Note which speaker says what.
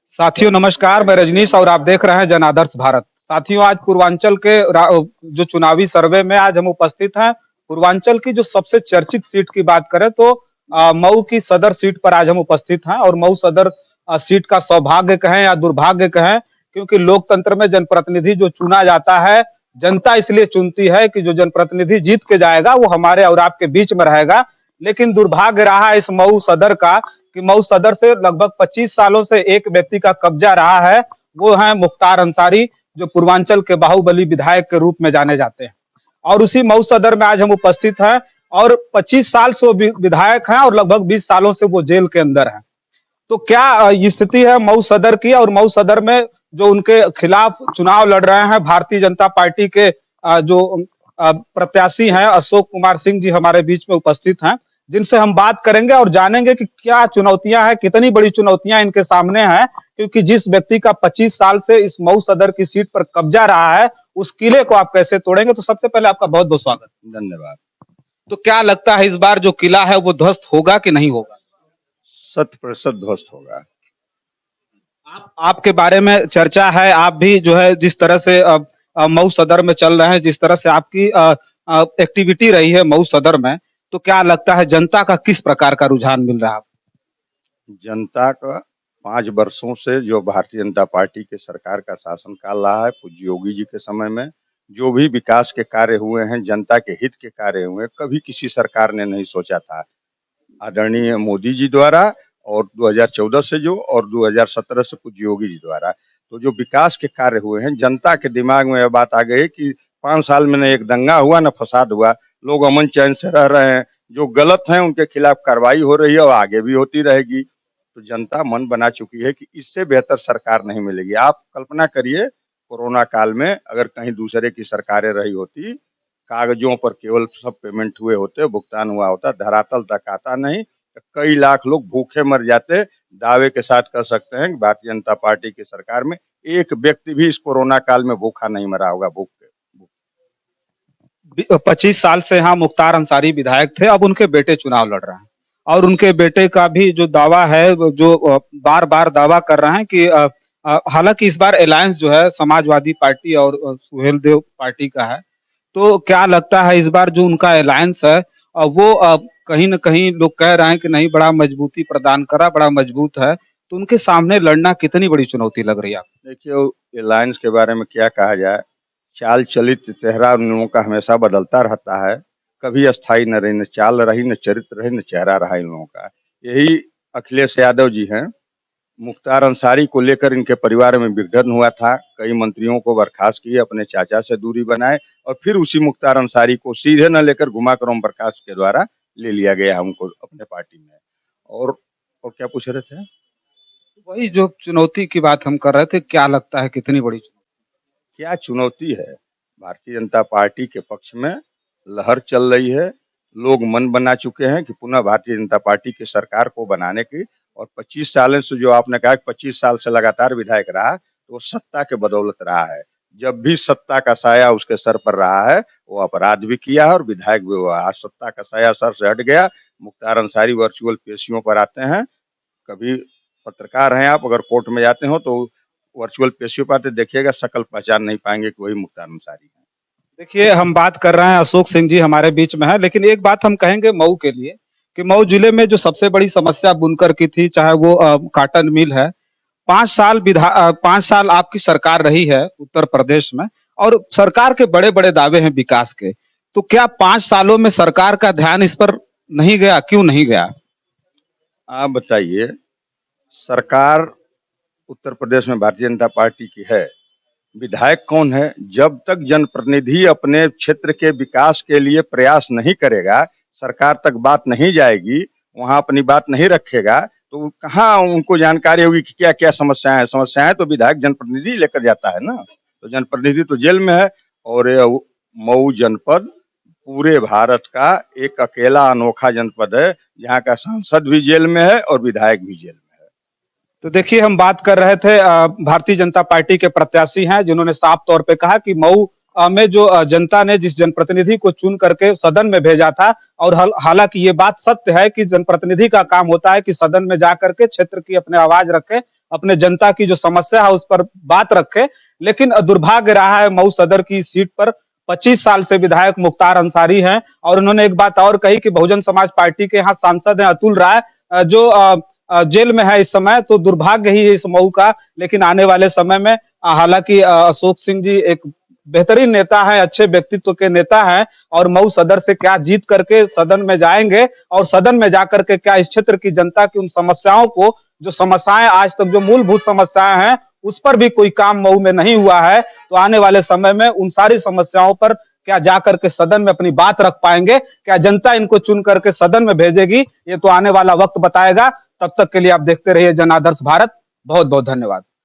Speaker 1: साथियों नमस्कार, मैं रजनीश और आप देख रहे हैं जन आदर्श भारत। साथियों आज पूर्वांचल के जो चुनावी सर्वे में आज हम उपस्थित हैं। पूर्वांचल की जो सबसे चर्चित सीट की बात करें तो मऊ की सदर सीट पर आज हम उपस्थित हैं और मऊ सदर सीट का सौभाग्य कहें या दुर्भाग्य कहें, क्योंकि लोकतंत्र में जनप्रतिनिधि जो चुना जाता है, जनता इसलिए चुनती है कि जो जनप्रतिनिधि जीत के जाएगा वो हमारे और आपके बीच में रहेगा। लेकिन दुर्भाग्य रहा इस मऊ सदर का कि मऊ सदर से लगभग 25 सालों से एक व्यक्ति का कब्जा रहा है। वो है मुख्तार अंसारी, जो पूर्वांचल के बाहुबली विधायक के रूप में जाने जाते हैं। और उसी मऊ सदर में आज हम उपस्थित हैं और 25 साल से वो विधायक हैं और लगभग 20 सालों से वो जेल के अंदर हैं। तो क्या स्थिति है मऊ सदर की, और मऊ सदर में जो उनके खिलाफ चुनाव लड़ रहे हैं भारतीय जनता पार्टी के जो प्रत्याशी हैं अशोक कुमार सिंह जी हमारे बीच में उपस्थित हैं, जिनसे हम बात करेंगे और जानेंगे कि क्या चुनौतियां हैं, कितनी बड़ी चुनौतियां इनके सामने हैं। क्योंकि जिस व्यक्ति का 25 साल से इस मऊ सदर की सीट पर कब्जा रहा है, उस किले को आप कैसे तोड़ेंगे। तो सबसे पहले आपका बहुत बहुत स्वागत।
Speaker 2: धन्यवाद।
Speaker 1: तो क्या लगता है इस बार जो किला है वो ध्वस्त होगा कि नहीं होगा?
Speaker 2: 100% ध्वस्त होगा।
Speaker 1: आपके बारे में चर्चा है, आप भी जो है जिस तरह से मऊ सदर में चल रहे हैं, जिस तरह से आपकी एक्टिविटी रही है मऊ सदर में, तो क्या लगता है जनता का किस प्रकार का रुझान मिल रहा है?
Speaker 2: जनता का 5 वर्षों से जो भारतीय जनता पार्टी के सरकार का शासनकाल रहा है, पूज्य योगी जी के समय में जो भी विकास के कार्य हुए हैं, जनता के हित के कार्य हुए हैं, कभी किसी सरकार ने नहीं सोचा था। आदरणीय मोदी जी द्वारा और 2014 से जो और 2017 से पूज्य योगी जी द्वारा तो जो विकास के कार्य हुए हैं, जनता के दिमाग में यह बात आ गई कि 5 साल में न एक दंगा हुआ न फसाद हुआ, लोग अमन चैन से रह रहे हैं। जो गलत हैं उनके खिलाफ कार्रवाई हो रही है और आगे भी होती रहेगी। तो जनता मन बना चुकी है कि इससे बेहतर सरकार नहीं मिलेगी। आप कल्पना करिए, कोरोना काल में अगर कहीं दूसरे की सरकारें रही होती, कागजों पर केवल सब पेमेंट हुए होते, भुगतान हुआ होता, धरातल तक आता नहीं, कई लाख लोग भूखे मर जाते। दावे के साथ कह सकते हैं कि भारतीय जनता पार्टी की सरकार में एक व्यक्ति भी इस कोरोना काल में भूखा नहीं मरा होगा भूख के।
Speaker 1: 25 साल से यहाँ मुख्तार अंसारी विधायक थे, अब उनके बेटे चुनाव लड़ रहे हैं और उनके बेटे का भी जो दावा है, जो बार बार दावा कर रहे हैं कि हालांकि इस बार अलायंस जो है समाजवादी पार्टी और सुहेल देव पार्टी का है। तो क्या लगता है इस बार जो उनका अलायंस है वो कहीं न कहीं लोग कह रहे हैं कि नहीं, बड़ा मजबूती प्रदान करा, बड़ा मजबूत है। तो उनके सामने लड़ना कितनी बड़ी चुनौती लग रही है आपको?
Speaker 2: देखिए, अलायंस के बारे में क्या कहा जाए, चाल चलित चेहरा उन लोगों का हमेशा बदलता रहता है। कभी अस्थाई न रही, न चाल रही, न चरित्र रही, न चेहरा रहा इन लोगों का। यही अखिलेश यादव जी हैं। मुख्तार अंसारी को लेकर इनके परिवार में विघटन हुआ था, कई मंत्रियों को बर्खास्त किए, अपने चाचा से दूरी बनाए और फिर उसी मुख्तार अंसारी को सीधे न लेकर घुमाकर ओम प्रकाश के द्वारा ले लिया गया हमको अपने पार्टी में। और और क्या पूछ रहे थे?
Speaker 1: वही जो चुनौती की बात हम कर रहे थे, क्या लगता है कितनी बड़ी
Speaker 2: क्या चुनौती है? भारतीय जनता पार्टी के पक्ष में लहर चल रही है। लोग मन बना चुके हैं कि पुनः भारतीय जनता पार्टी की सरकार को बनाने की। और 25 साल से जो आपने कहा कि 25 साल से लगातार विधायक रहा, तो वो सत्ता के बदौलत रहा है। जब भी सत्ता का साया उसके सर पर रहा है, वो अपराध भी किया है और विधायक भी हुआ है। आज सत्ता का साया सर से हट गया। मुख्तार अंसारी वर्चुअल पेशियों पर आते हैं। कभी पत्रकार हैं आप, अगर कोर्ट में जाते हो तो वर्चुअल पेशियों पर आते देखिएगा, शक्ल पहचान नहीं पाएंगे कि वही मुख्तार अंसारी है।
Speaker 1: देखिए, हम बात कर रहे हैं अशोक सिंह जी हमारे बीच में है, लेकिन एक बात हम कहेंगे मऊ के लिए कि मऊ जिले में जो सबसे बड़ी समस्या बुनकर की थी, चाहे वो काटन मिल है। 5 साल आपकी सरकार रही है उत्तर प्रदेश में और सरकार के बड़े-बड़े दावे हैं विकास के। तो क्या 5 सालों में सरकार का ध्यान इस पर नहीं गया? क्यों नहीं गया?
Speaker 2: आप बताइए, सरकार उत्तर प्रदेश में भारतीय जनता पार्टी की है, विधायक कौन है? जब तक जनप्रतिनिधि अपने क्षेत्र के विकास के लिए प्रयास नहीं करेगा, सरकार तक बात नहीं जाएगी, वहाँ अपनी बात नहीं रखेगा, तो कहाँ उनको जानकारी होगी कि क्या-क्या समस्याएँ हैं। समस्याएँ तो विधायक जनप्रतिनिधि लेकर जाता है ना, तो जनप्रतिनिधि तो जेल में है। और ये मऊ जनपद पूरे भारत का एक अकेला अनोखा जनपद है, जहाँ का सांसद भी जेल में है और विधायक भी जेल में है।
Speaker 1: तो देखिए, हम बात कर रहे थे भारतीय जनता पार्टी के प्रत्याशी हैं जिन्होंने साफ तौर पे कहा कि मऊ में जो जनता ने जिस जनप्रतिनिधि को चुन करके सदन में भेजा था, और हालांकि ये बात सत्य है कि जनप्रतिनिधि का काम होता है कि सदन में जाकर के क्षेत्र की अपने आवाज रखे, अपने जनता की जो समस्या है उस पर बात रखे। लेकिन दुर्भाग्य रहा है, मऊ सदर की सीट पर 25 साल से विधायक मुख्तार अंसारी हैं, और उन्होंने एक बात और कही कि बहुजन समाज पार्टी के यहाँ सांसद हैं अतुल राय, जो जेल में है इस समय। तो दुर्भाग्य ही है इस मऊ का। लेकिन आने वाले समय में हालांकि अशोक सिंह जी एक बेहतरीन नेता है, अच्छे व्यक्तित्व के नेता हैं, और मऊ सदर से क्या जीत करके सदन में जाएंगे, और सदन में जाकर के क्या इस क्षेत्र की जनता की उन समस्याओं को, जो समस्याएं आज तक जो मूलभूत समस्याएं हैं उस पर भी कोई काम मऊ में नहीं हुआ है, तो आने वाले समय में उन सारी समस्याओं पर क्या जाकर के सदन में अपनी बात रख पाएंगे, क्या जनता इनको चुन करके सदन में भेजेगी, ये तो आने वाला वक्त बताएगा। तब तक के लिए आप देखते रहिए जन आदर्श भारत। बहुत बहुत धन्यवाद।